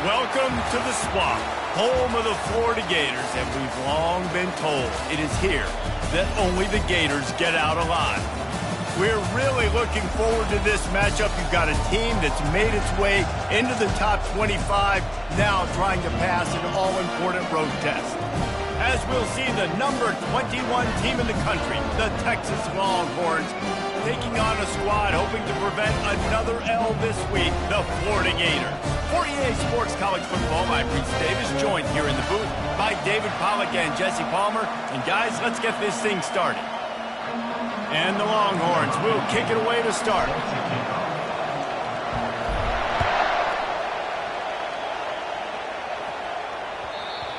Welcome to the Swamp, home of the Florida Gators, and we've long been told it is here that only the Gators get out alive. We're really looking forward to this matchup. You've got a team that's made its way into the top 25, now trying to pass an all-important road test. As we'll see the number 21 team in the country, the Texas Longhorns, taking on a squad hoping to prevent another L this week, the Florida Gators. For EA Sports College Football, I'm Reese Davis, joined here in the booth by David Pollack and Jesse Palmer. And guys, let's get this thing started. And the Longhorns will kick it away to start.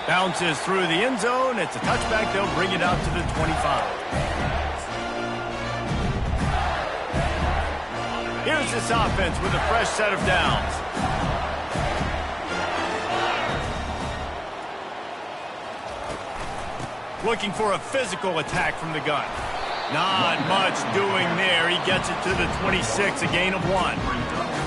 Bounces through the end zone. It's a touchback. They'll bring it out to the 25. Here's this offense with a fresh set of downs. Looking for a physical attack from the gun. Not much doing there. He gets it to the 26, a gain of 1.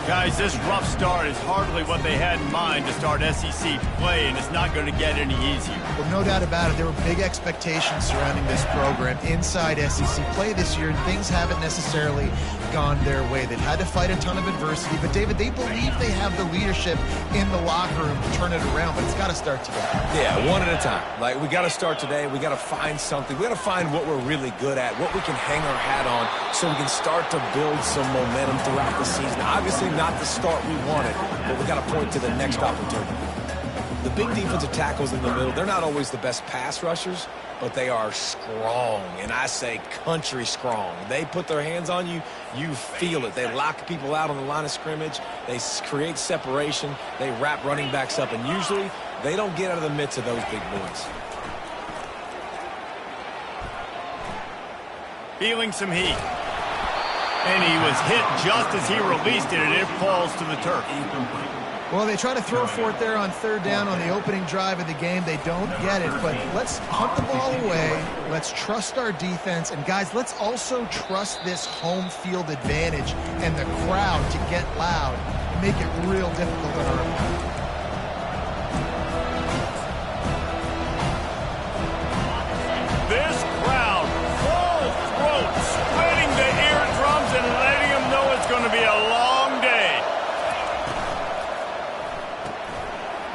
Guys, this rough start is hardly what they had in mind to start SEC play, and it's not going to get any easier. Well, no doubt about it. There were big expectations surrounding this program inside SEC play this year, and things haven't necessarily gone their way. They've had to fight a ton of adversity, but David, they believe they have the leadership in the locker room to turn it around, but it's got to start today. Yeah, one at a time. Like, we got to start today. We got to find something. We got to find what we're really good at, what we can hang our hat on, so we can start to build some momentum throughout the season. Obviously, not the start we wanted, but we got to point to the next opportunity. The big defensive tackles in the middle, they're not always the best pass rushers, but they are strong, and I say country strong. They put their hands on you, you feel it. They lock people out on the line of scrimmage. They create separation. They wrap running backs up, and usually they don't get out of the midst of those big boys. Feeling some heat. And he was hit just as he released it, and it falls to the turf. Well, they try to throw for it there on third down on the opening drive of the game. They don't get it, but let's punt the ball away. Let's trust our defense. And, guys, let's also trust this home field advantage and the crowd to get loud and make it real difficult on our opponent. This crowd, full throat, spreading the eardrums and letting them know it's going to be a long day.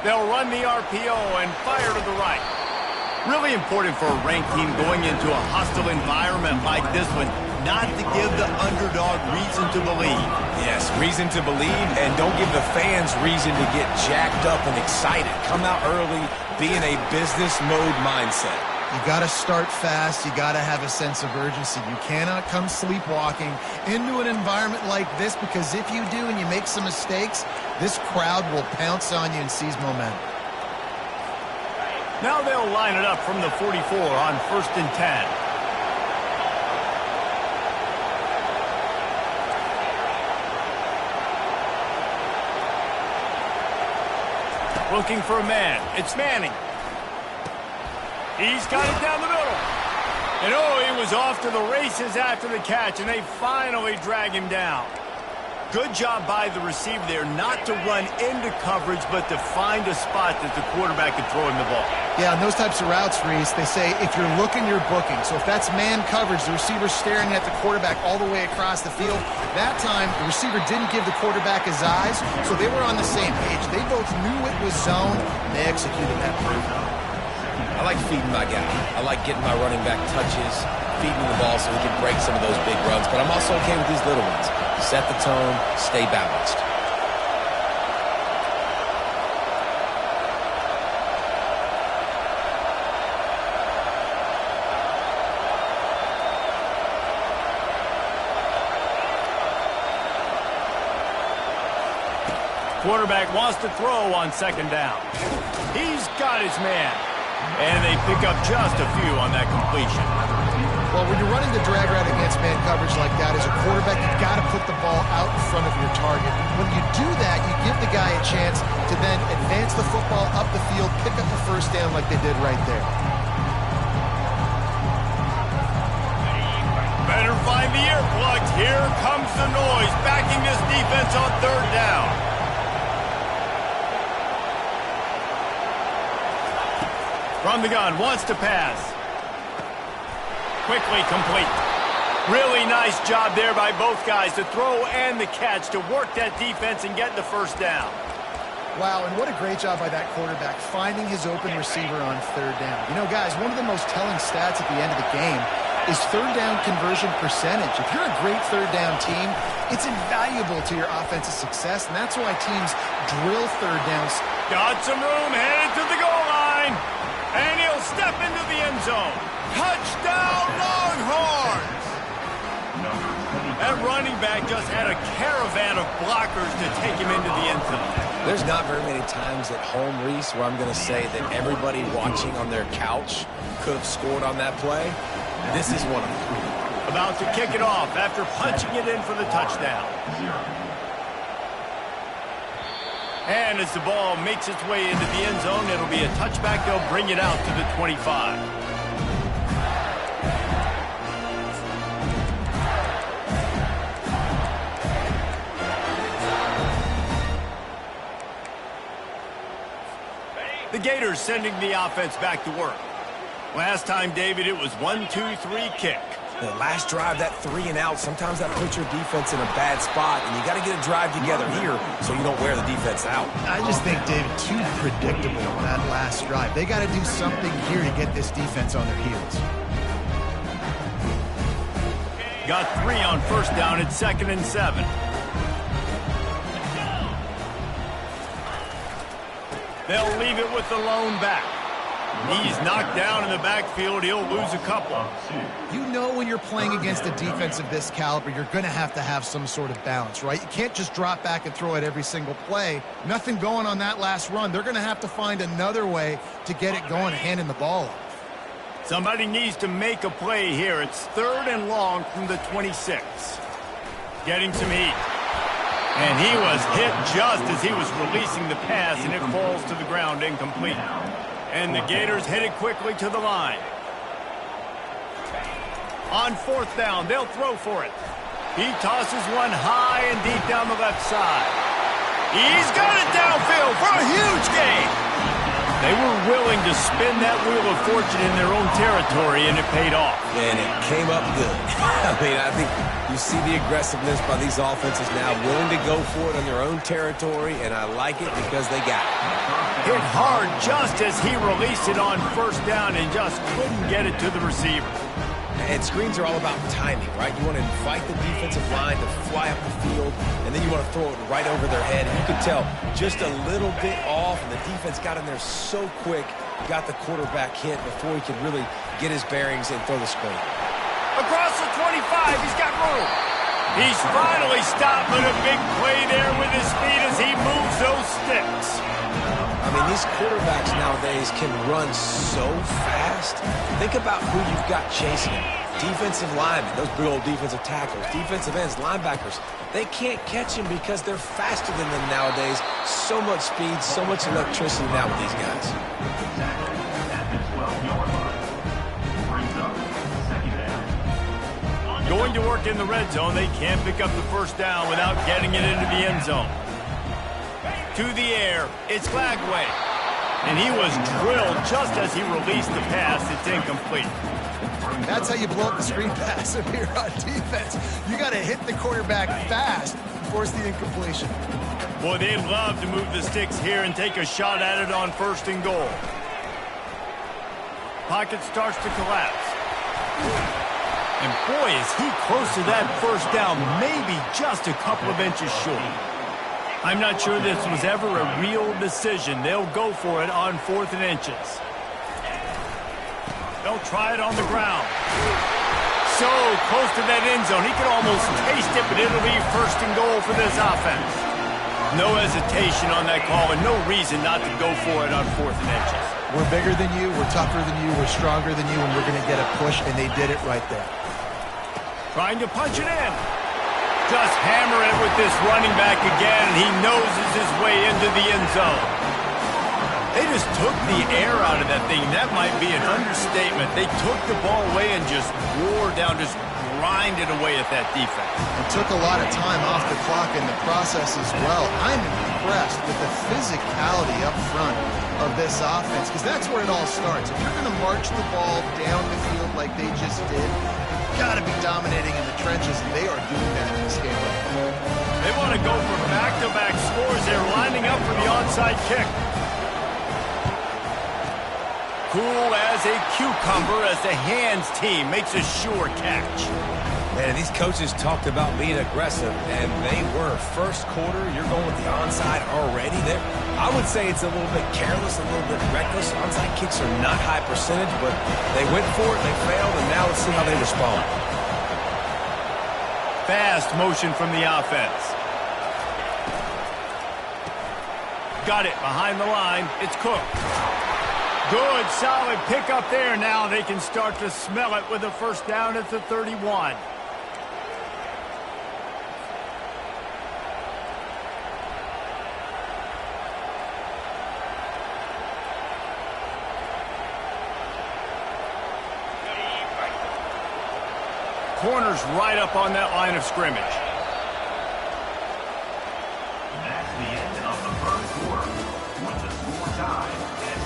They'll run the RPO and fire to the right. Really important for a ranked team going into a hostile environment like this one, not to give the underdog reason to believe. Yes, reason to believe, and don't give the fans reason to get jacked up and excited. Come out early, be in a business mode mindset. You got to start fast. You got to have a sense of urgency. You cannot come sleepwalking into an environment like this, because if you do and you make some mistakes, this crowd will pounce on you and seize momentum. Now they'll line it up from the 44 on 1st and 10. Looking for a man. It's Manning. He's got it down the middle. And oh, he was off to the races after the catch, and they finally drag him down. Good job by the receiver there not to run into coverage, but to find a spot that the quarterback could throw him the ball. Yeah, on those types of routes, Reese, they say if you're looking, you're booking. So if that's man coverage, the receiver's staring at the quarterback all the way across the field. That time, the receiver didn't give the quarterback his eyes, so they were on the same page. They both knew it was zone, and they executed that perfectly. I like feeding my guy. I like getting my running back touches, feeding the ball so he can break some of those big runs. But I'm also okay with these little ones. Set the tone, stay balanced. Quarterback wants to throw on 2nd down. He's got his man. And they pick up just a few on that completion. Well, when you're running the drag route against man coverage like that, as a quarterback, you've got to put the ball out in front of your target. When you do that, you give the guy a chance to then advance the football up the field, pick up the 1st down like they did right there. Better find the earplugs. Here comes the noise, backing this defense on 3rd down. From the gun, wants to pass. Quickly complete. Really nice job there by both guys to throw and the catch to work that defense and get the first down. Wow, and what a great job by that quarterback finding his open receiver on third down. You know, guys, one of the most telling stats at the end of the game is third down conversion percentage. If you're a great third down team, it's invaluable to your offensive success, and that's why teams drill third downs. Got some room, headed to the goal line, and he'll step into the end zone. Touchdown, Longhorns! That running back just had a caravan of blockers to take him into the end zone. There's not very many times at home, Reese, where I'm going to say that everybody watching on their couch could have scored on that play. This is one of them. About to kick it off after punching it in for the touchdown. And as the ball makes its way into the end zone, it'll be a touchback. They'll bring it out to the 25. The Gators sending the offense back to work. Last time, David, it was 1-2-3 kick. The last drive, that 3 and out, sometimes that puts your defense in a bad spot, and you got to get a drive together here so you don't wear the defense out. I just think, David, too predictable on that last drive. They got to do something here to get this defense on their heels. Got 3 on first down at 2nd and 7. They'll leave it with the lone back. He's knocked down in the backfield. He'll lose a couple. You know when you're playing against a defense of this caliber, you're going to have some sort of balance, right? You can't just drop back and throw it every single play. Nothing going on that last run. They're going to have to find another way to get it going and handing the ball off. Somebody needs to make a play here. It's 3rd and long from the 26. Getting some heat. And he was hit just as he was releasing the pass, and it falls to the ground incomplete. And the Gators headed quickly to the line. On 4th down, they'll throw for it. He tosses one high and deep down the left side. He's got it downfield for a huge gain. They were willing to spin that wheel of fortune in their own territory, and it paid off. And it came up good. I think you see the aggressiveness by these offenses now, willing to go for it on their own territory, and I like it because they got it. Hit hard just as he released it on first down and just couldn't get it to the receiver. And screens are all about timing, right? You want to invite the defensive line to fly up the field, and then you want to throw it right over their head. And you could tell just a little bit off, and the defense got in there so quick, got the quarterback hit before he could really get his bearings and throw the screen. Across the 25, he's got room. He's finally stopped with a big play there with his feet as he moves those sticks. I mean, these quarterbacks nowadays can run so fast. Think about who you've got chasing him. Defensive linemen, those big old defensive tackles, defensive ends, linebackers. They can't catch him because they're faster than them nowadays. So much speed, so much electricity now with these guys. Going to work in the red zone, they can't pick up the first down without getting it into the end zone. To the air, it's Glagway. And he was drilled just as he released the pass. It's incomplete. That's how you blow up the screen pass if you're on defense. You got to hit the quarterback fast and force the incompletion. Boy, they'd love to move the sticks here and take a shot at it on 1st and goal. Pocket starts to collapse. And boy, is he close to that first down, maybe just a couple of inches short. I'm not sure this was ever a real decision. They'll go for it on 4th and inches. They'll try it on the ground. So close to that end zone. He could almost taste it, but it'll be 1st and goal for this offense. No hesitation on that call, and no reason not to go for it on 4th and inches. We're bigger than you, we're tougher than you, we're stronger than you, and we're going to get a push, and they did it right there. Trying to punch it in. Just hammer it with this running back again, and he noses his way into the end zone. They just took the air out of that thing. That might be an understatement. They took the ball away and just wore down, just grinded away at that defense. It took a lot of time off the clock in the process as well. I'm impressed with the physicality up front of this offense, because that's where it all starts. If you're going to march the ball down the field like they just did, you've got to be dominating in the trenches, and they are doing that in this game right now. They want to go for back-to-back scores. They're lining up for the onside kick. Cool as a cucumber as the hands team makes a sure catch. Man, these coaches talked about being aggressive, and they were. First quarter, you're going with the onside already. I would say it's a little bit careless, a little bit reckless. Onside kicks are not high percentage, but they went for it, they failed, and now let's see how they respond. Fast motion from the offense. Got it behind the line. It's Cook. Good, solid pickup there. Now they can start to smell it with a first down at the 31. Corner's right up on that line of scrimmage. That's the end of the first quarter, with the score tied at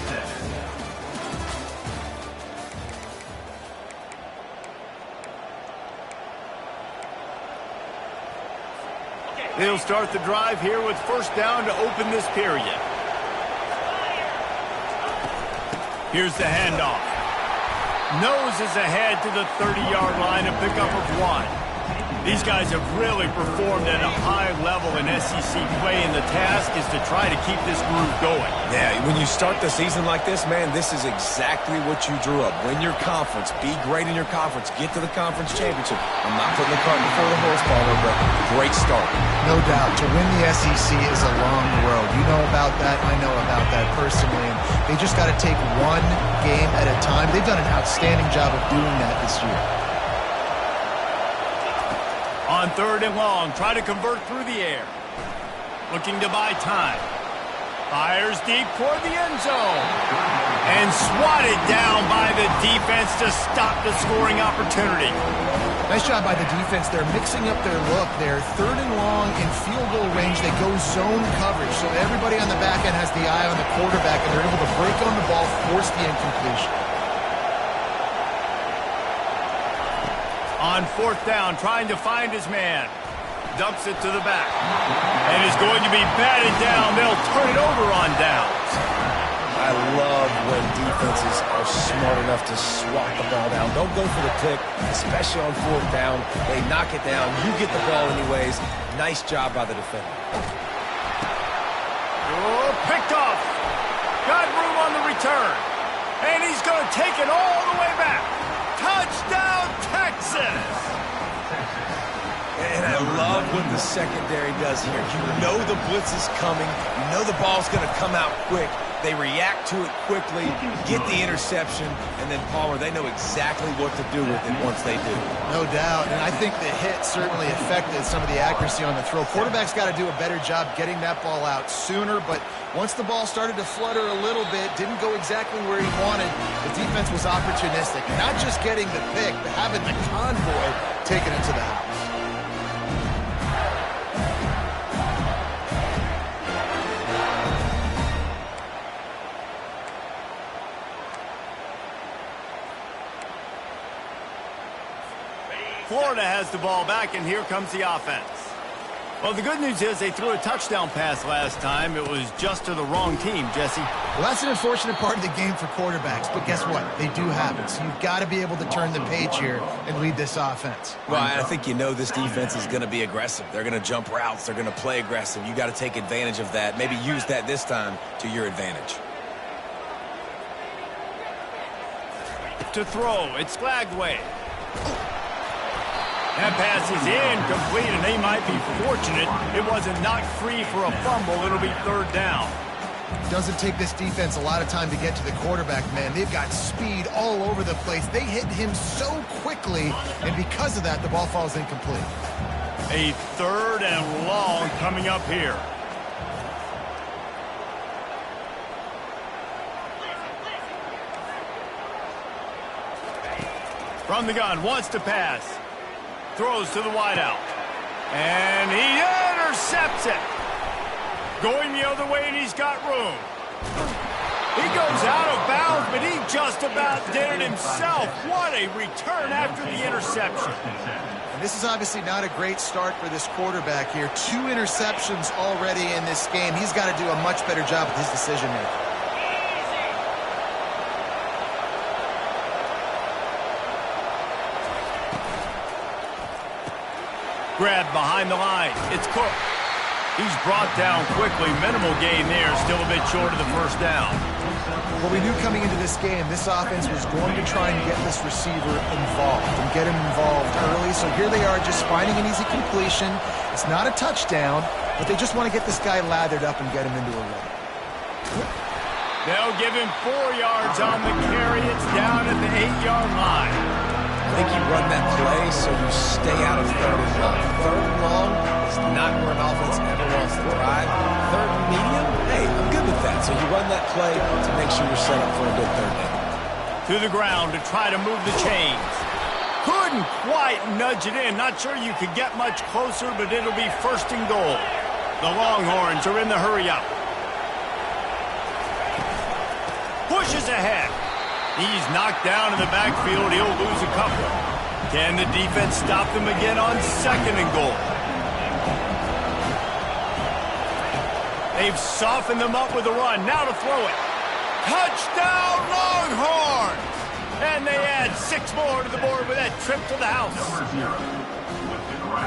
7. They'll start the drive here with first down to open this period. Here's the handoff. Noses ahead to the 30-yard line, a pickup of 1. These guys have really performed at a high level in SEC play, and the task is to try to keep this groove going. Yeah, when you start the season like this, man, this is exactly what you drew up. Win your conference. Be great in your conference. Get to the conference championship. I'm not putting the cart before the horse, Palmer, but great start. No doubt. To win the SEC is a long road. You know about that. I know about that personally. And they just got to take one game at a time. They've done an outstanding job of doing that this year. On third and long, try to convert through the air. Looking to buy time. Fires deep toward the end zone. And swatted down by the defense to stop the scoring opportunity. Nice job by the defense. They're mixing up their look. They're third and long in field goal range. They go zone coverage. So everybody on the back end has the eye on the quarterback, and they're able to break on the ball, force the incompletion. On fourth down, trying to find his man. Dumps it to the back. And is going to be batted down. They'll turn it over on downs. I love when defenses are smart enough to swat the ball down. Don't go for the pick, especially on fourth down. They knock it down. You get the ball anyways. Nice job by the defender. Oh, picked off. Got room on the return. And he's going to take it all the way back. Touchdown, Texas! And I love what the secondary does here. You know the blitz is coming. You know the ball's going to come out quick. They react to it quickly, get the interception, and then, Palmer, they know exactly what to do with it once they do. No doubt, and I think the hit certainly affected some of the accuracy on the throw. Quarterback's got to do a better job getting that ball out sooner, but once the ball started to flutter a little bit, didn't go exactly where he wanted, the defense was opportunistic. Not just getting the pick, but having the convoy taken it to the house. Florida has the ball back, and here comes the offense. Well, the good news is they threw a touchdown pass last time. It was just to the wrong team, Jesse. Well, that's an unfortunate part of the game for quarterbacks, but guess what? They do happen, so you've got to be able to turn the page here and lead this offense. Well, I think you know this defense is going to be aggressive. They're going to jump routes. They're going to play aggressive. You got to take advantage of that. Maybe use that this time to your advantage. To throw, it's Skagway. That pass is incomplete, and they might be fortunate it wasn't knocked free for a fumble. It'll be third down. Doesn't take this defense a lot of time to get to the quarterback, man. They've got speed all over the place. They hit him so quickly, and because of that, the ball falls incomplete. A third and long coming up here. From the gun, wants to pass. Throws to the wideout. And he intercepts it. Going the other way, and he's got room. He goes out of bounds, but he just about did it himself. What a return after the interception. And this is obviously not a great start for this quarterback here. 2 interceptions already in this game. He's got to do a much better job with his decision-making. Grabbed behind the line. It's Cook. He's brought down quickly. Minimal gain there. Still a bit short of the first down. Well, we knew coming into this game, this offense was going to try and get this receiver involved and get him involved early. So here they are just finding an easy completion. It's not a touchdown, but they just want to get this guy lathered up and get him into a run. They'll give him 4 yards on the carry. It's down at the 8-yard line. I think you run that play so you stay out of 3rd and long. 3rd and long is not where an offense ever wants to drive. 3rd and medium, hey, I'm good with that. So you run that play to make sure you're set up for a good 3rd down. To the ground to try to move the chains. Couldn't quite nudge it in. Not sure you could get much closer, but it'll be 1st and goal. The Longhorns are in the hurry-up. Pushes ahead. He's knocked down in the backfield. He'll lose a couple. Can the defense stop them again on 2nd and goal? They've softened them up with a run. Now to throw it. Touchdown, Longhorns! And they add 6 more to the board with that trip to the house.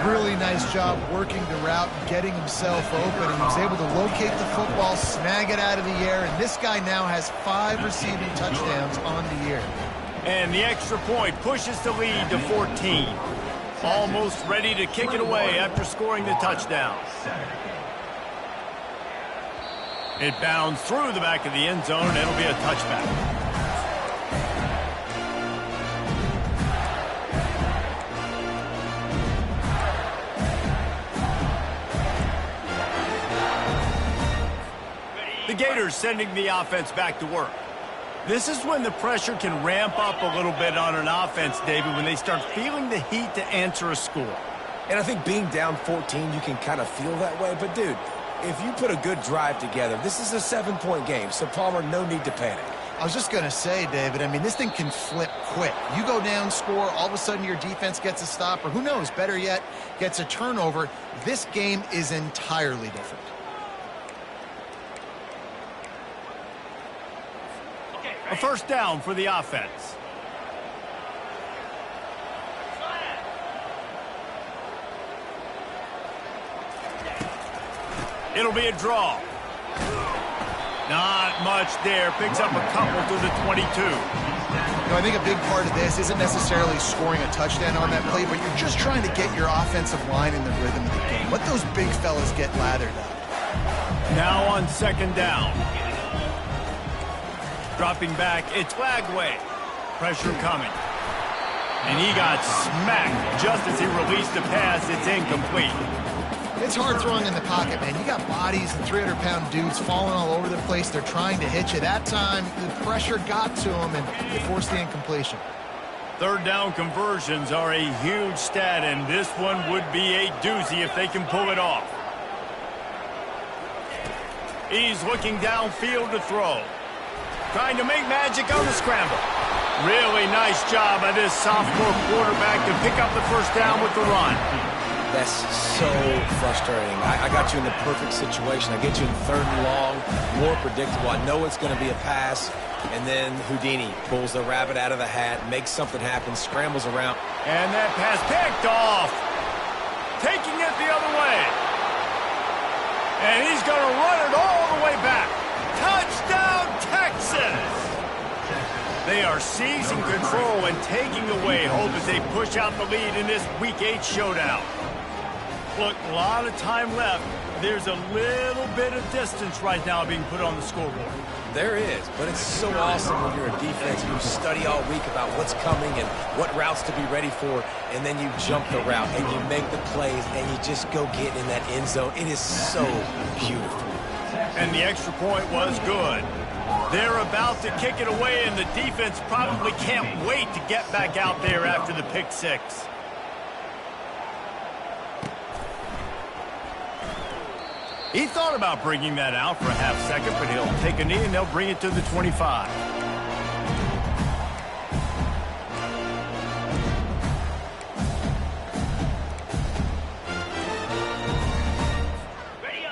Really nice job working the route and getting himself open. He was able to locate the football, snag it out of the air, and this guy now has 5 receiving touchdowns on the year. And the extra point pushes the lead to 14. Almost ready to kick it away after scoring the touchdown. It bounds through the back of the end zone, and it'll be a touchback. The Gators sending the offense back to work. This is when the pressure can ramp up a little bit on an offense, David, when they start feeling the heat to answer a score. And I think being down 14, you can kind of feel that way. But, dude, if you put a good drive together, this is a 7-point game. So, Palmer, no need to panic. I was just going to say, David, I mean, this thing can flip quick. You go down, score, all of a sudden your defense gets a stop, or who knows, better yet, gets a turnover. This game is entirely different. A 1st down for the offense. It'll be a draw. Not much there. Picks up a couple to the 22. I think a big part of this isn't necessarily scoring a touchdown on that play, but you're just trying to get your offensive line in the rhythm of the game. Let those big fellas get lathered up. Now on 2nd down. Dropping back, it's Lagway. Pressure coming. And he got smacked just as he released the pass. It's incomplete. It's hard throwing in the pocket, man. You got bodies and 300-pound dudes falling all over the place. They're trying to hit you. That time, the pressure got to them, and it forced the incompletion. 3rd down conversions are a huge stat, and this one would be a doozy if they can pull it off. He's looking downfield to throw. Trying to make magic on the scramble. Really nice job by this sophomore quarterback to pick up the 1st down with the run. That's so frustrating. I got you in the perfect situation. I get you in 3rd and long, more predictable. I know it's going to be a pass, and then Houdini pulls the rabbit out of the hat, makes something happen, scrambles around. And that pass picked off. Taking it the other way. And he's going to run it all the way back. Touchdown, Texas! They are seizing control and taking away hope as they push out the lead in this Week 8 showdown. Look, a lot of time left. There's a little bit of distance right now being put on the scoreboard. There is, but it's so awesome when you're a defense. You study all week about what's coming and what routes to be ready for, and then you jump the route and you make the plays and you just go get in that end zone. It is so beautiful. And the extra point was good. They're about to kick it away, and the defense probably can't wait to get back out there after the pick six. He thought about bringing that out for a half second, but he'll take a knee and they'll bring it to the 25.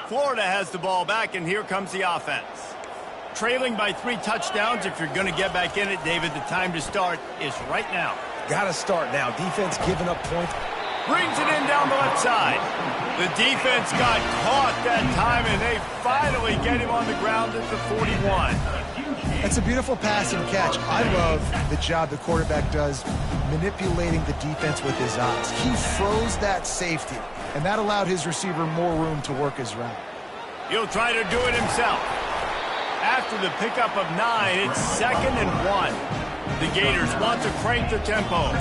Florida has the ball back, and here comes the offense. Trailing by 3 touchdowns. If you're going to get back in it, David, the time to start is right now. Got to start now. Defense giving up points. Brings it in down the left side. The defense got caught that time, and they finally get him on the ground at the 41. That's a beautiful pass and catch. I love the job the quarterback does manipulating the defense with his eyes. He froze that safety, and that allowed his receiver more room to work his route. He'll try to do it himself. After the pickup of 9, it's 2nd and 1. The Gators want to crank the tempo.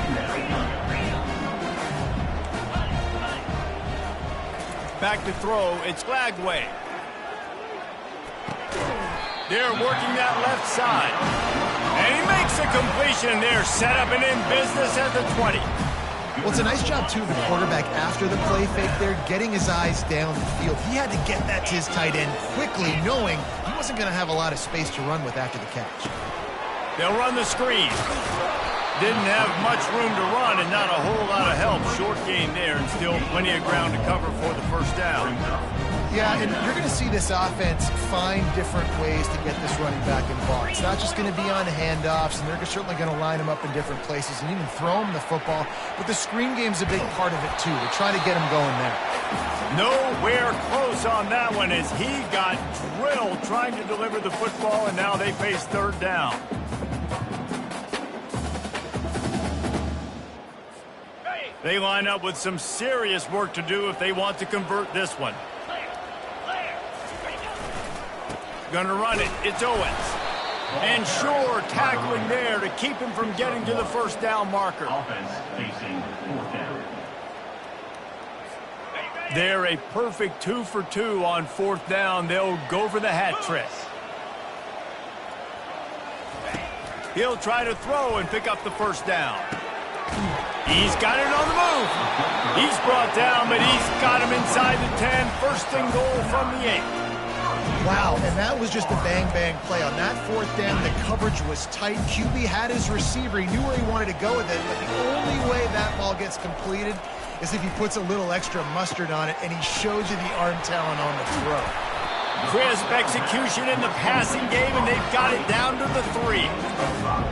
Back to throw, it's Lagway. They're working that left side. And he makes a completion there, set up and in business at the 20. Well, it's a nice job, too, of the quarterback after the play fake there, getting his eyes down the field. He had to get that to his tight end quickly, knowing he wasn't going to have a lot of space to run with after the catch. They'll run the screen. Didn't have much room to run and not a whole lot of help. Short gain there and still plenty of ground to cover for the first down. Yeah, and you're going to see this offense find different ways to get this running back involved. It's not just going to be on handoffs, and they're certainly going to line him up in different places and even throw him the football. But the screen game's a big part of it, too. They try to get him going there. Nowhere close on that one as he got drilled trying to deliver the football, and now they face 3rd down. They line up with some serious work to do if they want to convert this one. Gonna run it. It's Owens. And sure, tackling there to keep him from getting to the first down marker. Offense facing 4th down. They're a perfect 2 for 2 on 4th down. They'll go for the hat trick. He'll try to throw and pick up the first down. He's got it on the move. He's brought down, but he's got him inside the 10. 1st and goal from the 8. Wow, and that was just a bang-bang play. On that 4th down, the coverage was tight. QB had his receiver. He knew where he wanted to go with it, but the only way that ball gets completed is if he puts a little extra mustard on it, and he shows you the arm talent on the throw. Crisp execution in the passing game, and they've got it down to the 3.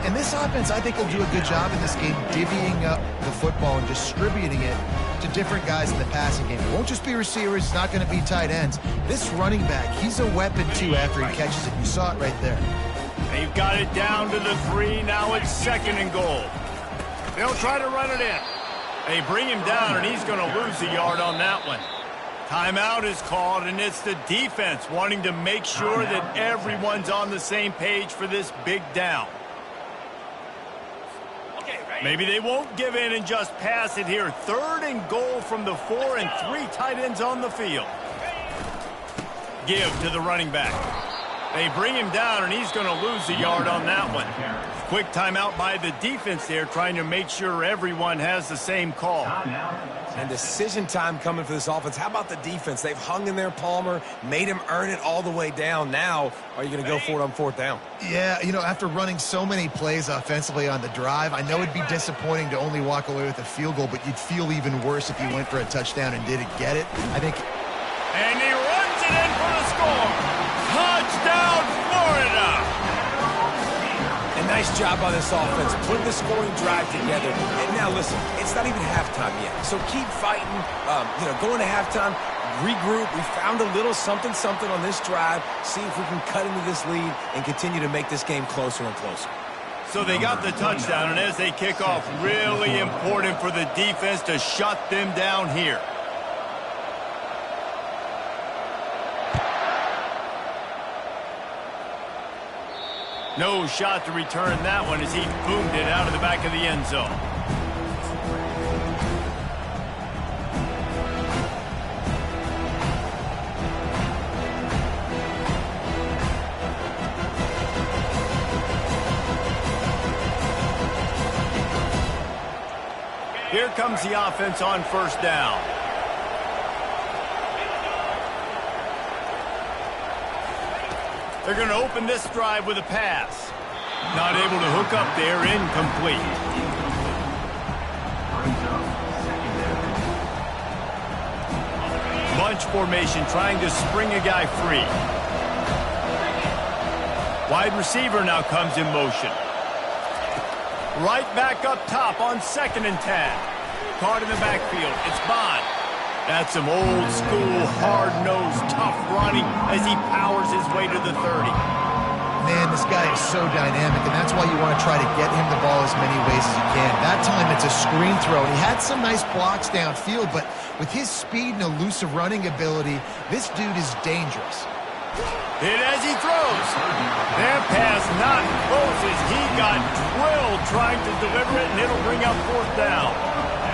And this offense, I think, will do a good job in this game divvying up the football and distributing it to different guys in the passing game. It won't just be receivers. It's not going to be tight ends. This running back, he's a weapon, too, after he catches it. You saw it right there. They've got it down to the 3. Now it's 2nd and goal. They'll try to run it in. They bring him down, and he's going to lose a yard on that one. Timeout is called, and it's the defense wanting to make sure that everyone's on the same page for this big down. Maybe they won't give in and just pass it here. 3rd and goal from the 4 and 3 tight ends on the field. Give to the running back. They bring him down, and he's going to lose a yard on that one. Quick timeout by the defense there, trying to make sure everyone has the same call. And decision time coming for this offense. How about the defense? They've hung in there, Palmer, made him earn it all the way down. Now, are you going to go for it on 4th down? Yeah, you know, after running so many plays offensively on the drive, I know it'd be disappointing to only walk away with a field goal, but you'd feel even worse if you went for a touchdown and didn't get it. I think. And he runs it in for the score. Touchdown, Florida! A nice job by this offense, putting the scoring drive together. And now, listen, it's not even halftime yet. So keep fighting, going to halftime, regroup. We found a little something on this drive. See if we can cut into this lead and continue to make this game closer and closer. So they got the touchdown, and as they kick off, really important for the defense to shut them down here. No shot to return that one as he boomed it out of the back of the end zone. Here comes the offense on 1st down. They're going to open this drive with a pass. Not able to hook up there, incomplete. Bunch formation, trying to spring a guy free. Wide receiver now comes in motion. Right back up top on 2nd and 10. Caught in the backfield. It's Bond. That's some old school, hard-nosed, tough running as he powers his way to the 30. Man, this guy is so dynamic, and that's why you want to try to get him the ball as many ways as you can. That time, it's a screen throw, and he had some nice blocks downfield, but with his speed and elusive running ability, this dude is dangerous. Hit as he throws. That pass not close as he got drilled trying to deliver it, and it'll bring up 4th down.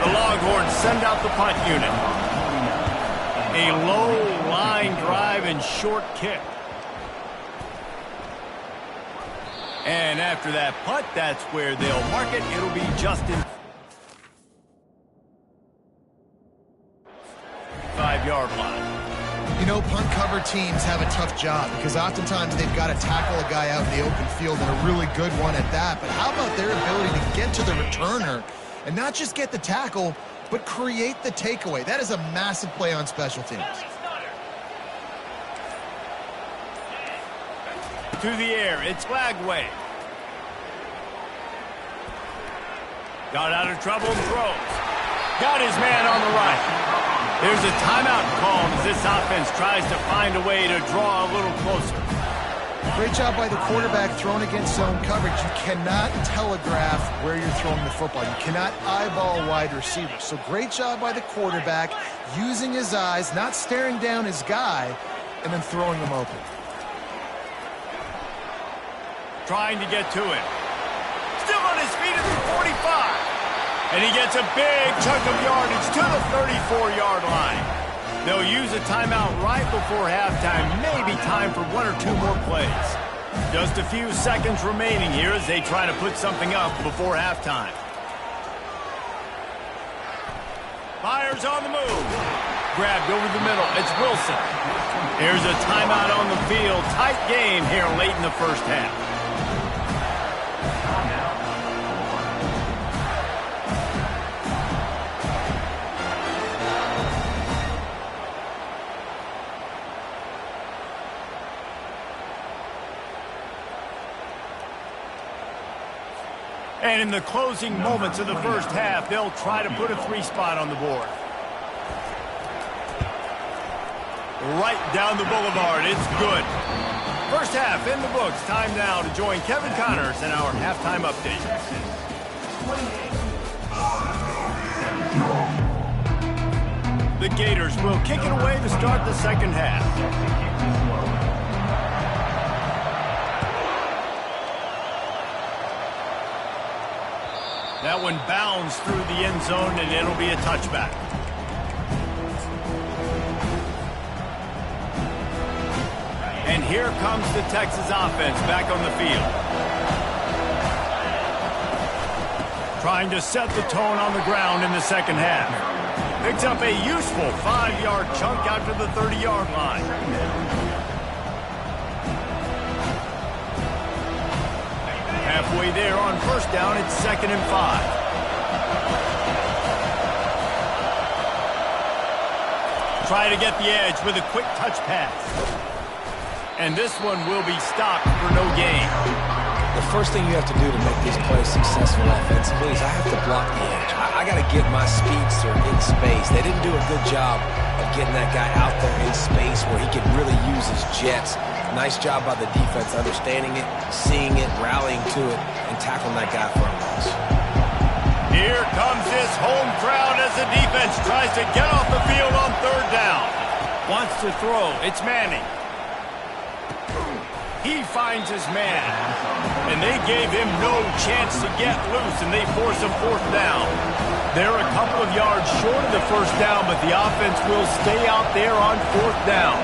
The Longhorns send out the punt unit. A low line drive and short kick. And after that punt, that's where they'll mark it. It'll be Justin. 5-yard line. You know, punt cover teams have a tough job because oftentimes they've got to tackle a guy out in the open field, and a really good one at that. But how about their ability to get to the returner and not just get the tackle, but create the takeaway? That is a massive play on special teams. To the air, it's Flagway. Got out of trouble and throws. Got his man on the right. There's a timeout called as this offense tries to find a way to draw a little closer. Great job by the quarterback throwing against zone coverage. You cannot telegraph where you're throwing the football. You cannot eyeball wide receivers. So great job by the quarterback using his eyes, not staring down his guy, and then throwing him open. Trying to get to it. Still on his feet at the 45. And he gets a big chunk of yardage to the 34-yard line. They'll use a timeout right before halftime. Maybe time for 1 or 2 more plays. Just a few seconds remaining here as they try to put something up before halftime. Myers on the move. Grabbed over the middle. It's Wilson. Here's a timeout on the field. Tight game here late in the first half. And in the closing moments of the first half, they'll try to put a 3-spot on the board. Right down the boulevard, it's good. First half in the books. Time now to join Kevin Connors in our halftime update. The Gators will kick it away to start the second half. That one bounds through the end zone, and it'll be a touchback. And here comes the Texas offense back on the field. Trying to set the tone on the ground in the second half. Picks up a useful 5-yard chunk out to the 30-yard line. Halfway there on first down, it's 2nd and 5. Try to get the edge with a quick touch pass. And this one will be stopped for no gain. The first thing you have to do to make these plays successful offensively is I have to block the edge. I got to get my speedster in space. They didn't do a good job of getting that guy out there in space where he could really use his jets. Nice job by the defense understanding it, seeing it, rallying to it, and tackling that guy for a loss. Here comes this home crowd as the defense tries to get off the field on 3rd down. Wants to throw. It's Manning. He finds his man. And they gave him no chance to get loose, and they force a 4th down. They're a couple of yards short of the first down, but the offense will stay out there on 4th down.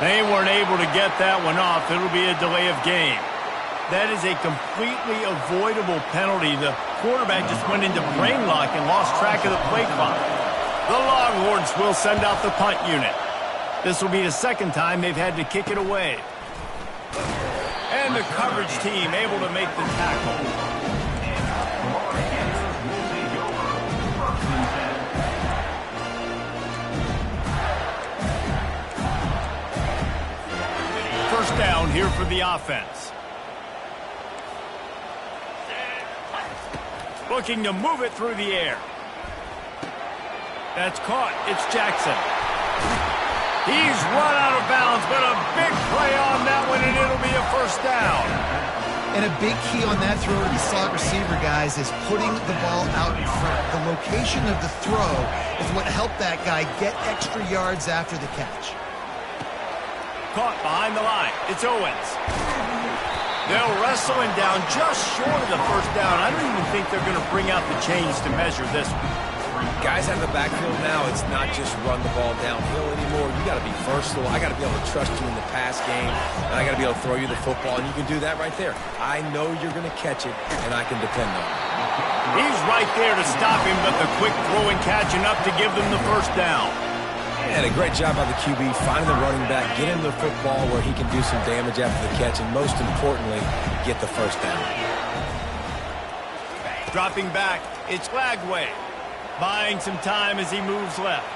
They weren't able to get that one off. It'll be a delay of game. That is a completely avoidable penalty. The quarterback just went into brain lock and lost track of the play clock. The Longhorns will send out the punt unit. This will be the second time they've had to kick it away. And the coverage team able to make the tackle. First down here for the offense. Looking to move it through the air. That's caught. It's Jackson. He's run out of bounds, but a big play on that one, and it'll be a first down. And a big key on that throw to the slot receiver, guys, is putting the ball out in front. The location of the throw is what helped that guy get extra yards after the catch. Caught behind the line. It's Owens. They'll wrestle him down just short of the first down. I don't even think they're going to bring out the chains to measure this one. Guys out of the backfield now, it's not just run the ball downhill anymore. You got to be versatile. I got to be able to trust you in the pass game, and I got to be able to throw you the football, and you can do that right there. I know you're going to catch it, and I can depend on it. He's right there to stop him, but the quick throw and catch enough to give them the first down. And a great job by the QB, finding the running back, get him the football where he can do some damage after the catch, and most importantly, get the first down. Dropping back, it's Lagway. Buying some time as he moves left.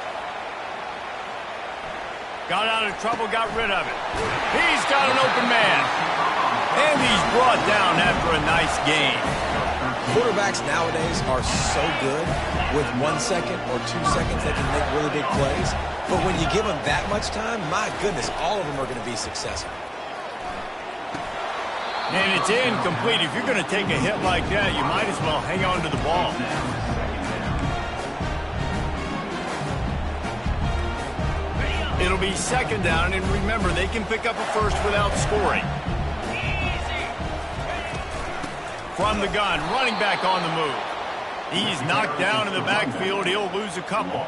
Got out of trouble, got rid of it. He's got an open man. And he's brought down after a nice gain. Quarterbacks nowadays are so good. With 1 second or 2 seconds, they can make really big plays. But when you give them that much time, my goodness, all of them are going to be successful. And it's incomplete. If you're going to take a hit like that, you might as well hang on to the ball. It'll be second down, and remember, they can pick up a first without scoring. From the gun, running back on the move. He's knocked down in the backfield. He'll lose a couple.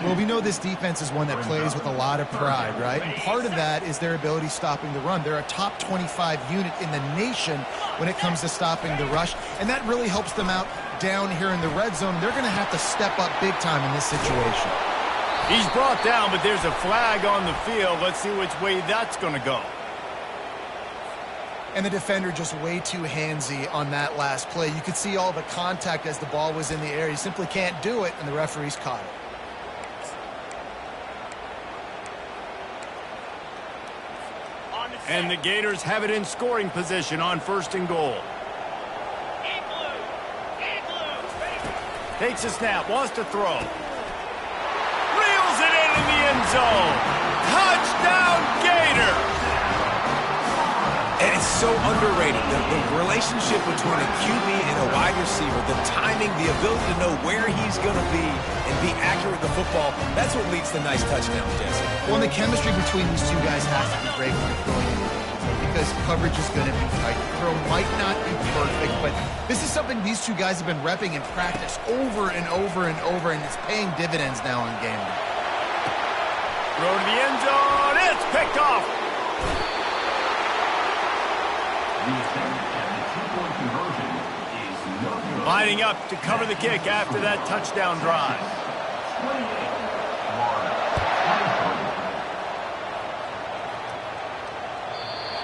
Well, we know this defense is one that plays with a lot of pride, right? And part of that is their ability stopping the run. They're a top 25 unit in the nation when it comes to stopping the rush, and that really helps them out down here in the red zone. They're going to have to step up big time in this situation. He's brought down, but there's a flag on the field. Let's see which way that's going to go. And the defender just way too handsy on that last play. You could see all the contact as the ball was in the air. He simply can't do it, and the referee's caught it. And the Gators have it in scoring position on first and goal. Takes a snap, wants to throw. Reels it in the end zone. Touchdown, Gator! And it's so underrated. The relationship between a QB and a wide receiver, the timing, the ability to know where he's going to be and be accurate with the football, that's what leads to nice touchdowns, Jesse. Well, the chemistry between these two guys has to be great when they're going in, because coverage is going to be tight. The throw might not be perfect, but this is something these two guys have been repping in practice over and over and over, and it's paying dividends now in game day. Throw to the end zone. It's picked off. Lining up to cover the kick after that touchdown drive.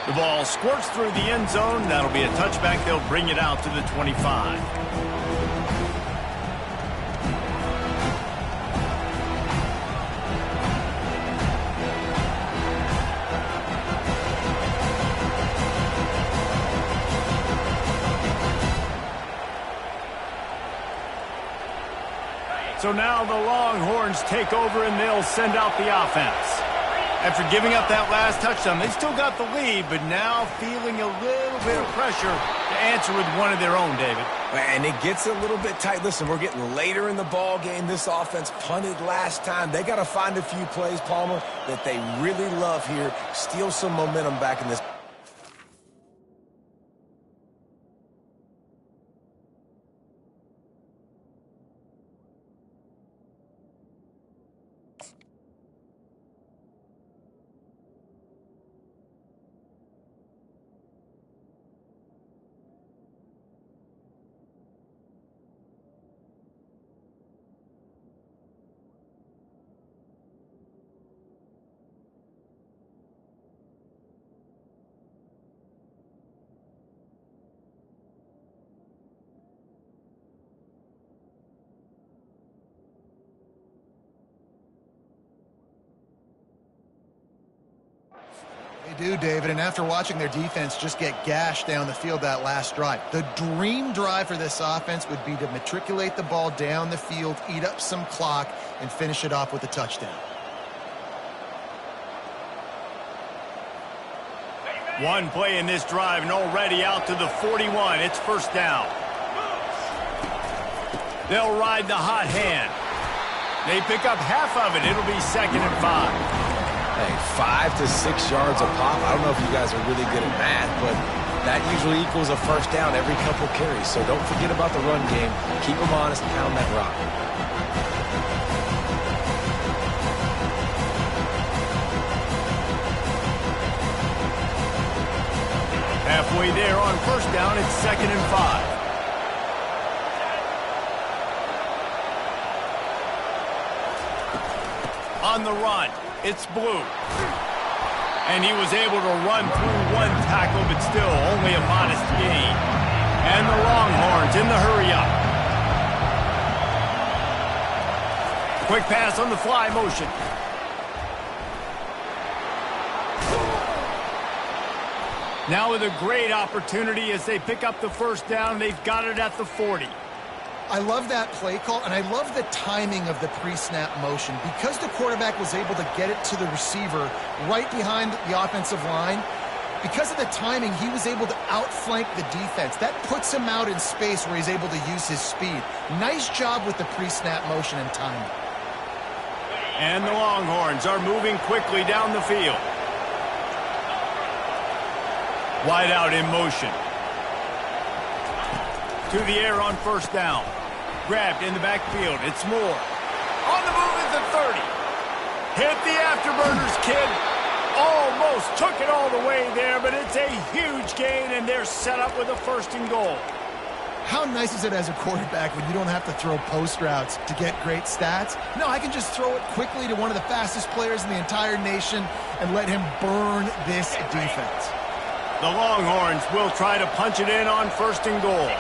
The ball squirts through the end zone. That'll be a touchback. They'll bring it out to the 25. So now the Longhorns take over and they'll send out the offense. After giving up that last touchdown, they still got the lead, but now feeling a little bit of pressure to answer with one of their own, David. And it gets a little bit tight. Listen, we're getting later in the ball game. This offense punted last time. They got to find a few plays, Palmer, that they really love here. Steal some momentum back in this. do, David, and after watching their defense just get gashed down the field that last drive, the dream drive for this offense would be to matriculate the ball down the field, eat up some clock, and finish it off with a touchdown. One play in this drive and already out to the 41. It's first down. They'll ride the hot hand. They pick up half of it. It'll be 2nd and 5. Hey, 5 to 6 yards a pop. I don't know if you guys are really good at math, but that usually equals a first down every couple carries. So don't forget about the run game. Keep them honest, pound that rock. Halfway there on first down, it's 2nd and 5. On the run, it's Blue. And he was able to run through one tackle, but still only a modest gain. And the Longhorns in the hurry-up. Quick pass on the fly motion. Now with a great opportunity as they pick up the first down. They've got it at the 40. I love that play call, and I love the timing of the pre-snap motion. Because the quarterback was able to get it to the receiver right behind the offensive line, because of the timing, he was able to outflank the defense. That puts him out in space where he's able to use his speed. Nice job with the pre-snap motion and timing. And the Longhorns are moving quickly down the field. Wide out in motion. To the air on first down. Grabbed in the backfield. It's Moore. On the move at the 30. Hit the afterburners, kid. Almost took it all the way there, but it's a huge gain, and they're set up with a 1st and goal. How nice is it as a quarterback when you don't have to throw post routes to get great stats? No, I can just throw it quickly to one of the fastest players in the entire nation and let him burn this defense. The Longhorns will try to punch it in on 1st and goal.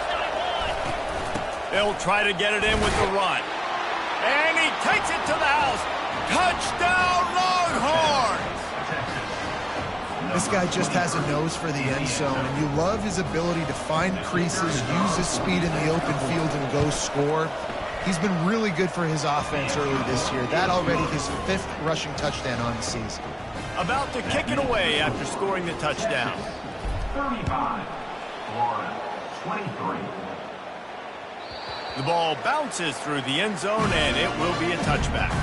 They'll try to get it in with the run. And he takes it to the house. Touchdown, Longhorns! This guy just has a nose for the end zone, and you love his ability to find creases, use his speed in the open field, and go score. He's been really good for his offense early this year. That already his 5th rushing touchdown on the season. About to kick it away after scoring the touchdown. 35, Florida, 23. The ball bounces through the end zone, and it will be a touchback.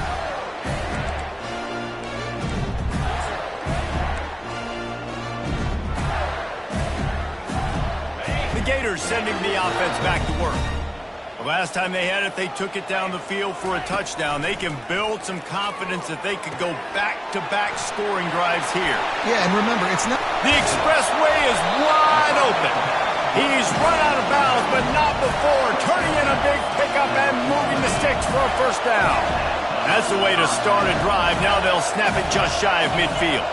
The Gators sending the offense back to work. The last time they had it, they took it down the field for a touchdown. They can build some confidence that they could go back-to-back scoring drives here. Yeah, and remember, it's not... The expressway is wide open. He's run out of bounds, but not before turning in a big pickup and moving the sticks for a first down. That's the way to start a drive. Now they'll snap it just shy of midfield.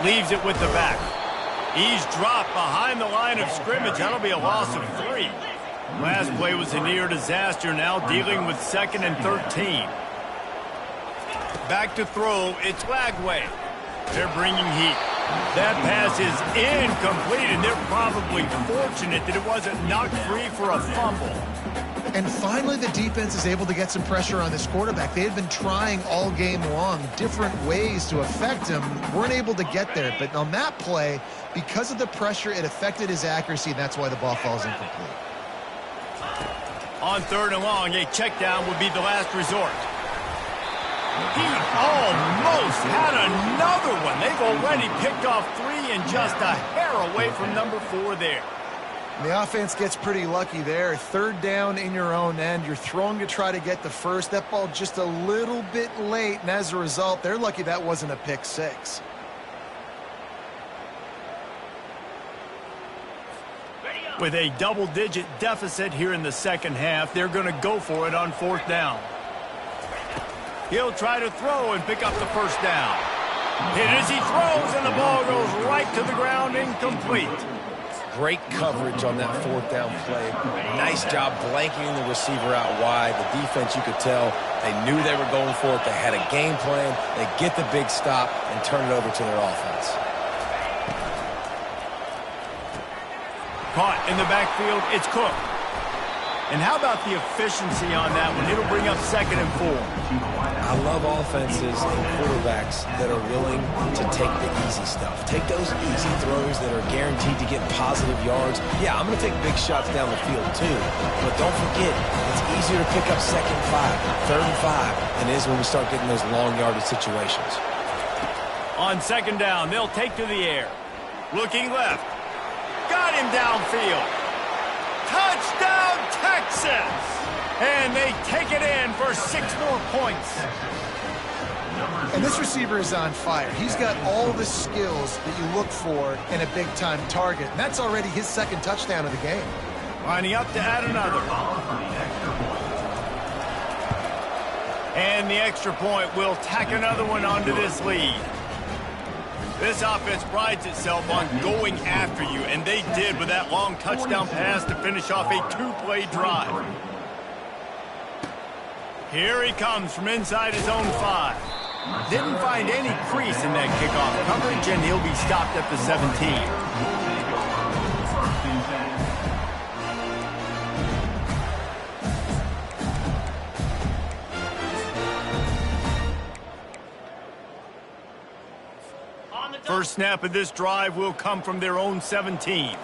Leaves it with the back. He's dropped behind the line of scrimmage. That'll be a loss of 3. Last play was a near disaster. Now dealing with 2nd and 13. Back to throw. It's Lagway. They're bringing heat. That pass is incomplete, and they're probably fortunate that it wasn't knocked free for a fumble. And finally, the defense is able to get some pressure on this quarterback. They had been trying all game long different ways to affect him. Weren't able to get there. But on that play, because of the pressure, it affected his accuracy, and that's why the ball falls incomplete. On 3rd and long, a check down would be the last resort. He almost had another one. They've already picked off 3 and just a hair away from number 4 there. The offense gets pretty lucky there. 3rd down in your own end. You're throwing to try to get the first. That ball just a little bit late, and as a result, they're lucky that wasn't a pick 6. With a double-digit deficit here in the 2nd half, they're going to go for it on 4th down. He'll try to throw and pick up the first down. Hit as he throws, and the ball goes right to the ground, incomplete. Great coverage on that fourth down play. Nice job blanketing the receiver out wide. The defense, you could tell, they knew they were going for it. They had a game plan. They get the big stop and turn it over to their offense. Caught in the backfield, it's Cook. And how about the efficiency on that one? It'll bring up 2nd and 4. I love offenses and quarterbacks that are willing to take the easy stuff. Take those easy throws that are guaranteed to get positive yards. Yeah, I'm going to take big shots down the field too. But don't forget, it's easier to pick up 2nd and 5, 3rd and 5 than it is when we start getting those long yardage situations. On 2nd down, they'll take to the air. Looking left. Got him downfield. Touchdown, Texas! And they take it in for 6 more points. And this receiver is on fire. He's got all the skills that you look for in a big-time target. And that's already his 2nd touchdown of the game. Lining up to add another. And the extra point will tack another one onto this lead. This offense prides itself on going after you, and they did with that long touchdown pass to finish off a 2-play drive. Here he comes from inside his own 5. Didn't find any crease in that kickoff coverage, and he'll be stopped at the 17. First snap of this drive will come from their own 17.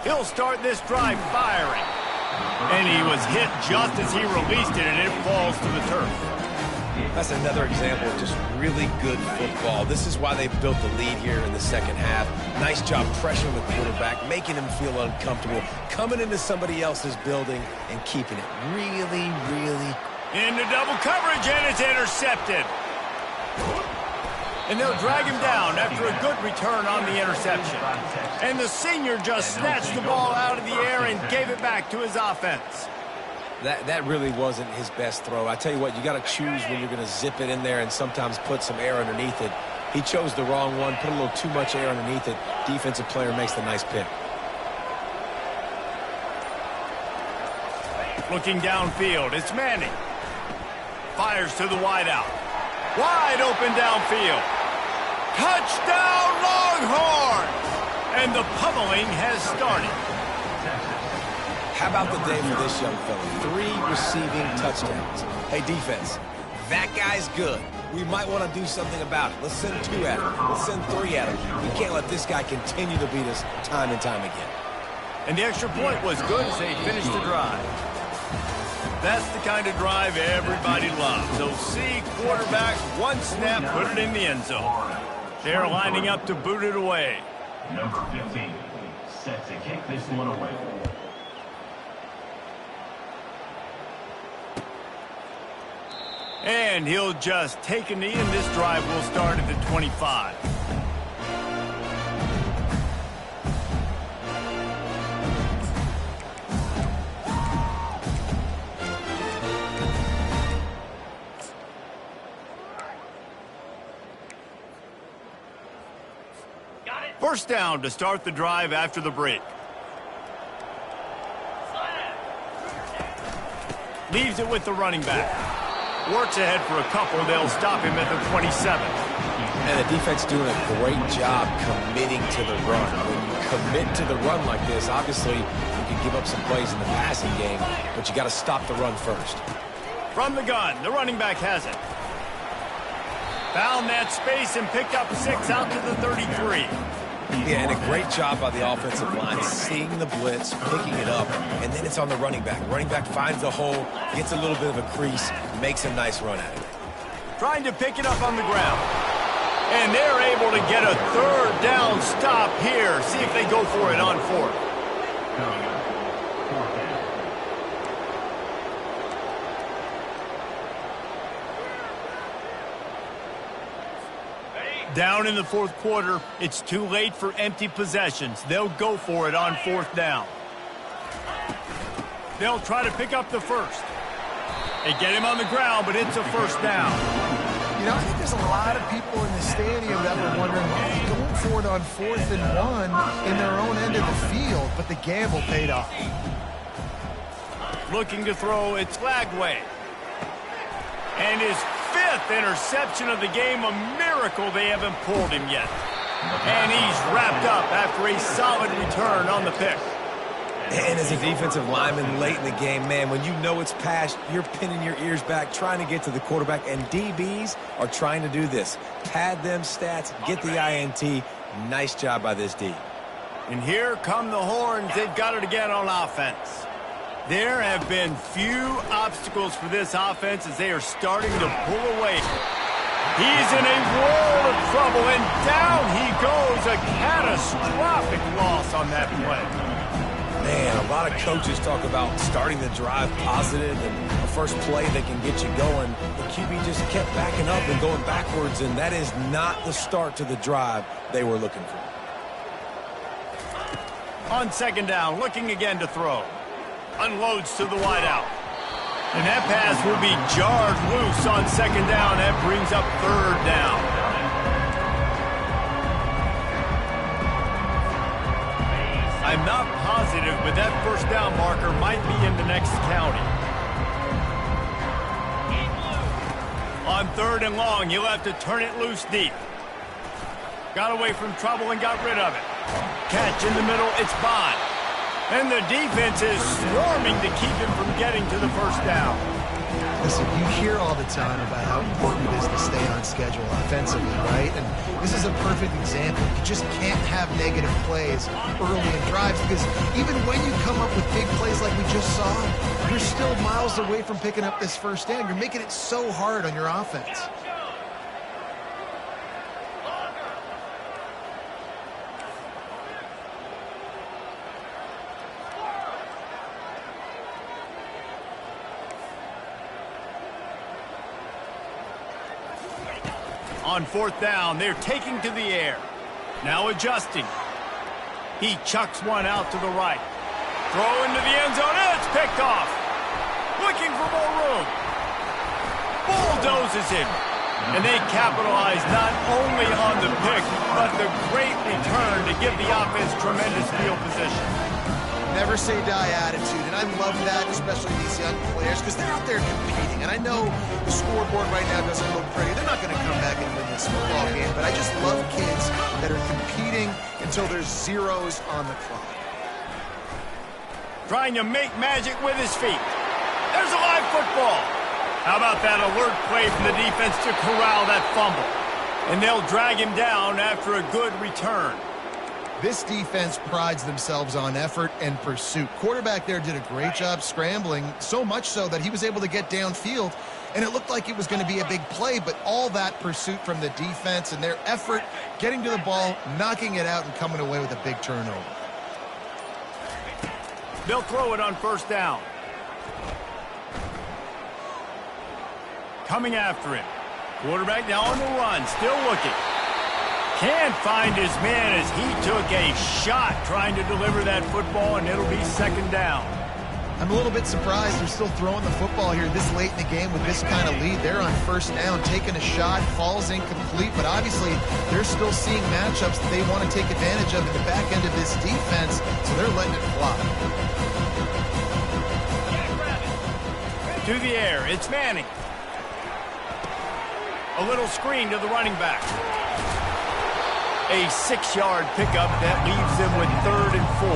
He'll start this drive firing. And he was hit just as he released it, and it falls to the turf. That's another example of just really good football. This is why they built the lead here in the 2nd half. Nice job pressuring the quarterback, making him feel uncomfortable, coming into somebody else's building and keeping it really, really. Into double coverage, and it's intercepted. And they'll drag him down after a good return on the interception. And the senior just snatched the ball out of the air and gave it back to his offense. That really wasn't his best throw. I tell you what, you got to choose when you're going to zip it in there and sometimes put some air underneath it. He chose the wrong one, put a little too much air underneath it. Defensive player makes the nice pick. Looking downfield, it's Manning. Fires to the wideout. Wide open downfield. Touchdown, Longhorns! And the pummeling has started. How about the day for this young fella? 3 receiving touchdowns. Hey, defense, that guy's good. We might want to do something about it. Let's send 2 at him. Let's send 3 at him. We can't let this guy continue to beat us time and time again. And the extra point was good as they finished the drive. That's the kind of drive everybody loves. They'll see quarterbacks, 1 snap, put it in the end zone. They're lining up to boot it away. Number 15, set to kick this one away. And he'll just take a knee, and this drive will start at the 25. First down to start the drive after the break. Leaves it with the running back. Works ahead for a couple. They'll stop him at the 27. And the defense doing a great job committing to the run. When you commit to the run like this, obviously you can give up some plays in the passing game, but you got to stop the run first. From the gun, the running back has it. Found that space and picked up 6 out to the 33. Yeah, and a great job by the offensive line, seeing the blitz, picking it up, and then it's on the running back. Running back finds the hole, gets a little bit of a crease, makes a nice run at it. Trying to pick it up on the ground. And they're able to get a 3rd down stop here. See if they go for it on 4th. Down in the 4th quarter, it's too late for empty possessions. They'll go for it on 4th down. They'll try to pick up the 1st. They get him on the ground, but it's a 1st down. You You know, I think there's a lot of people in the stadium that were wondering why they're going for it on 4th and 1 in their own end of the field, but the gamble paid off. Looking to throw, it's Lagway. And his 5th interception of the game, a miracle they haven't pulled him yet. And he's wrapped up after a solid return on the pick. And as a defensive lineman late in the game, man, when you know it's past, you're pinning your ears back, trying to get to the quarterback, and DBs are trying to do this. Pad them stats, get the INT. Nice job by this D. And here come the horns. They've got it again on offense. There have been few obstacles for this offense as they are starting to pull away. He's in a world of trouble, and down he goes. A catastrophic loss on that play. Man, a lot of coaches talk about starting the drive positive and a first play that can get you going. The QB just kept backing up and going backwards, and that is not the start to the drive they were looking for. On 2nd down, looking again to throw. Unloads to the wideout. And that pass will be jarred loose on 2nd down. That brings up 3rd down. I'm not positive, but that 1st down marker might be in the next county. On 3rd and long, you'll have to turn it loose deep. Got away from trouble and got rid of it. Catch in the middle, it's Bond. And the defense is swarming to keep him from getting to the 1st down. Listen, you hear all the time about how important it is to stay on schedule offensively, right? And this is a perfect example. You just can't have negative plays early in drives because even when you come up with big plays like we just saw, you're still miles away from picking up this 1st down. You're making it so hard on your offense. On 4th down, they're taking to the air. Now adjusting. He chucks one out to the right. Throw into the end zone, and it's picked off. Looking for more room. Bulldozes him. And they capitalize not only on the pick, but the great return to give the offense tremendous field position. Never say die attitude, and I love that, especially these young players, because they're out there competing. And I know the scoreboard right now doesn't look pretty. They're not going to come back and win this football game, but I just love kids that are competing until there's zeros on the clock. Trying to make magic with his feet. There's a live football. How about that alert play from the defense to corral that fumble? And they'll drag him down after a good return. This defense prides themselves on effort and pursuit. Quarterback there did a great job scrambling, so much so that he was able to get downfield, and it looked like it was going to be a big play, but all that pursuit from the defense and their effort getting to the ball, knocking it out, and coming away with a big turnover. They'll throw it on 1st down. Coming after him. Quarterback now on the run, still looking. Can't find his man as he took a shot trying to deliver that football, and it'll be 2nd down. I'm a little bit surprised they're still throwing the football here this late in the game with this kind of lead. They're on 1st down, taking a shot, falls incomplete, but obviously they're still seeing matchups that they want to take advantage of in the back end of this defense, so they're letting it fly. To the air, it's Manning. A little screen to the running back. A 6-yard pickup that leaves them with 3rd and 4.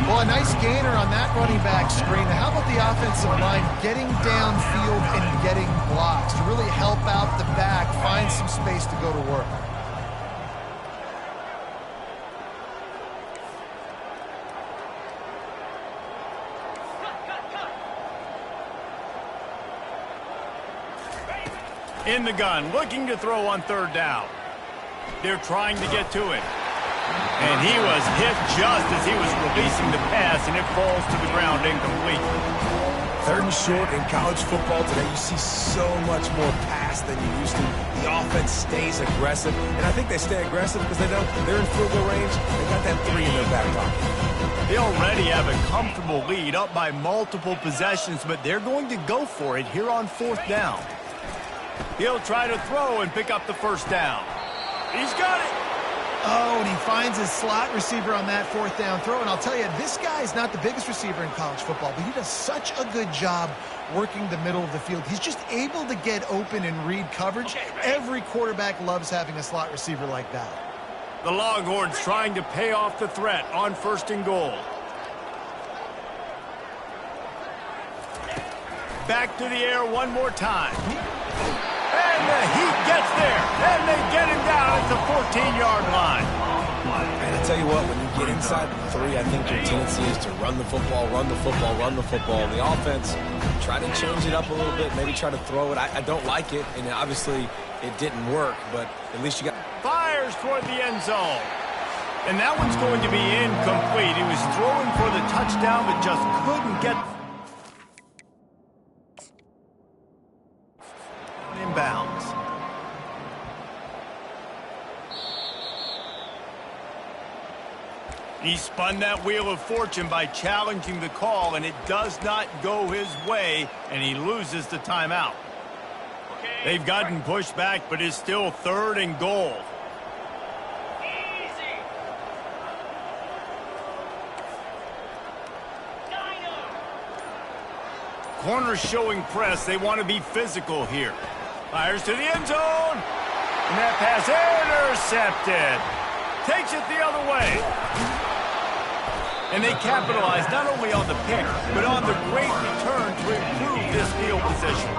Well, a nice gainer on that running back screen. How about the offensive line getting downfield and getting blocks to really help out the back, find some space to go to work? In the gun, looking to throw on 3rd down. They're trying to get to it. And he was hit just as he was releasing the pass, and it falls to the ground incomplete. 3rd and short in college football today, you see so much more pass than you used to. The offense stays aggressive, and I think they stay aggressive because they know they're in field goal range. They got that 3 in their back pocket. They already have a comfortable lead, up by multiple possessions, but they're going to go for it here on 4th down. He'll try to throw and pick up the first down. He's got it. Oh, and he finds his slot receiver on that fourth down throw. And I'll tell you, this guy is not the biggest receiver in college football, but he does such a good job working the middle of the field. He's just able to get open and read coverage. Every quarterback loves having a slot receiver like that. The Longhorns trying to pay off the threat on 1st and goal. Back to the air one more time. And the Heat gets there. And they get him down at the 14-yard line. And I tell you what, when you get inside the 3, I think your tendency is to run the football, run the football, run the football. The offense, try to change it up a little bit, maybe try to throw it. I don't like it, and obviously it didn't work, but at least you got... Fires toward the end zone. And that one's going to be incomplete. He was throwing for the touchdown, but just couldn't get... inbounds. He spun that wheel of fortune by challenging the call, and it does not go his way, and he loses the timeout. They've gotten pushed back, but it's still 3rd and goal. Corners showing press. They want to be physical here. Fires to the end zone. And that pass intercepted. Takes it the other way. And they capitalize not only on the pick, but on the great return to improve this field position.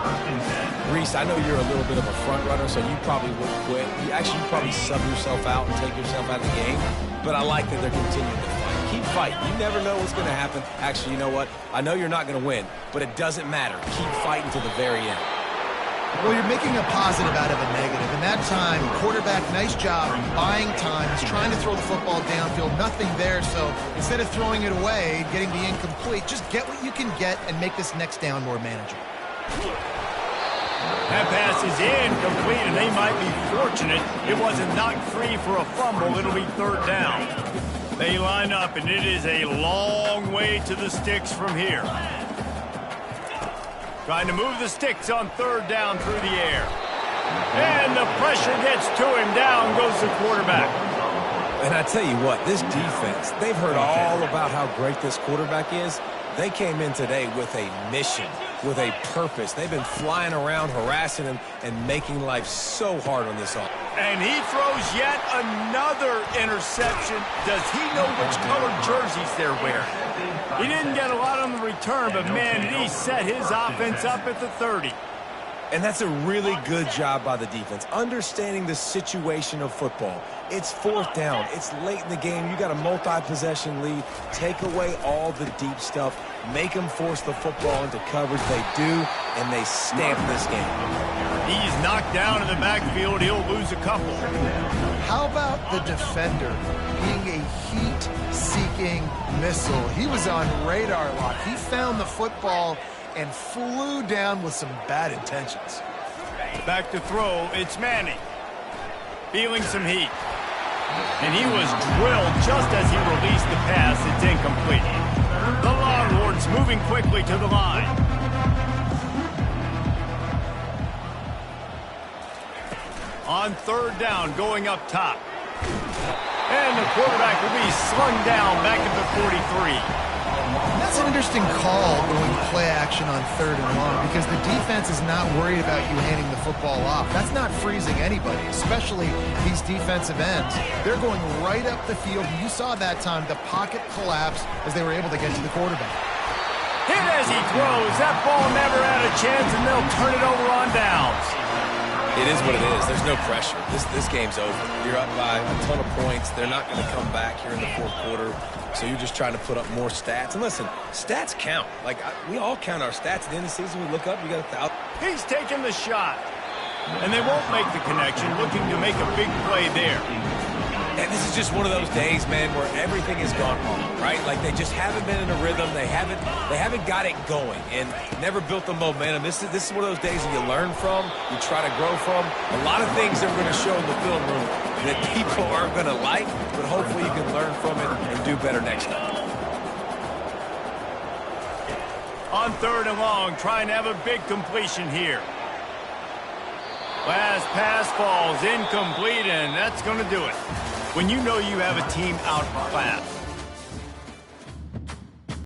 Reese, I know you're a little bit of a front runner, so you probably would quit. You probably sub yourself out and take yourself out of the game. But I like that they're continuing to fight. Keep fighting. You never know what's going to happen. Actually, you know what? I know you're not going to win, but it doesn't matter. Keep fighting to the very end. Well, you're making a positive out of a negative. And that time, quarterback, nice job buying time. He's trying to throw the football downfield. Nothing there, so instead of throwing it away, getting the incomplete, just get what you can get and make this next down more manageable. That pass is incomplete, and they might be fortunate it wasn't knocked free for a fumble. It'll be 3rd down. They line up, and it is a long way to the sticks from here. Trying to move the sticks on 3rd down through the air. And the pressure gets to him. Down goes the quarterback. And I tell you what, this defense, they've heard all about how great this quarterback is. They came in today with a mission, with a purpose. They've been flying around, harassing him, and making life so hard on this offense. And he throws yet another interception. Does he know which colored jerseys they're wearing? He didn't get a lot on the return, but man, did he set his offense up at the 30. And that's a really good job by the defense, understanding the situation of football. It's 4th down. It's late in the game. You got a multi-possession lead. Take away all the deep stuff. Make them force the football into coverage. They do, and they stamp this game. He's knocked down in the backfield. He'll lose a couple. How about the defender being a heat-seeking missile? He was on radar lock. He found the football and flew down with some bad intentions. Back to throw, it's Manning. Feeling some heat. And he was drilled just as he released the pass. It's incomplete. The Longhorns moving quickly to the line. On 3rd down, going up top. And the quarterback will be slung down back at the 43. That's an interesting call going play action on 3rd and long because the defense is not worried about you handing the football off. That's not freezing anybody, especially these defensive ends. They're going right up the field. You saw that time the pocket collapse as they were able to get to the quarterback. Hit as he throws. That ball never had a chance, and they'll turn it over on downs. It is what it is. There's no pressure. This game's over. You're up by a ton of points. They're not going to come back here in the 4th quarter. So you're just trying to put up more stats. And listen, stats count. Like, we all count our stats. At the end of the season, we look up, you got 1,000. He's taking the shot. And they won't make the connection, looking to make a big play there. And this is just one of those days, man, where everything has gone wrong, right? Like, they just haven't been in a rhythm. They haven't got it going and never built the momentum. This is one of those days that you learn from, you try to grow from. A lot of things that we're going to show in the film room that people aren't going to like, but hopefully you can learn from it and do better next time. On 3rd and long, trying to have a big completion here. Last pass falls incomplete, and that's going to do it. When you know you have a team outclassed,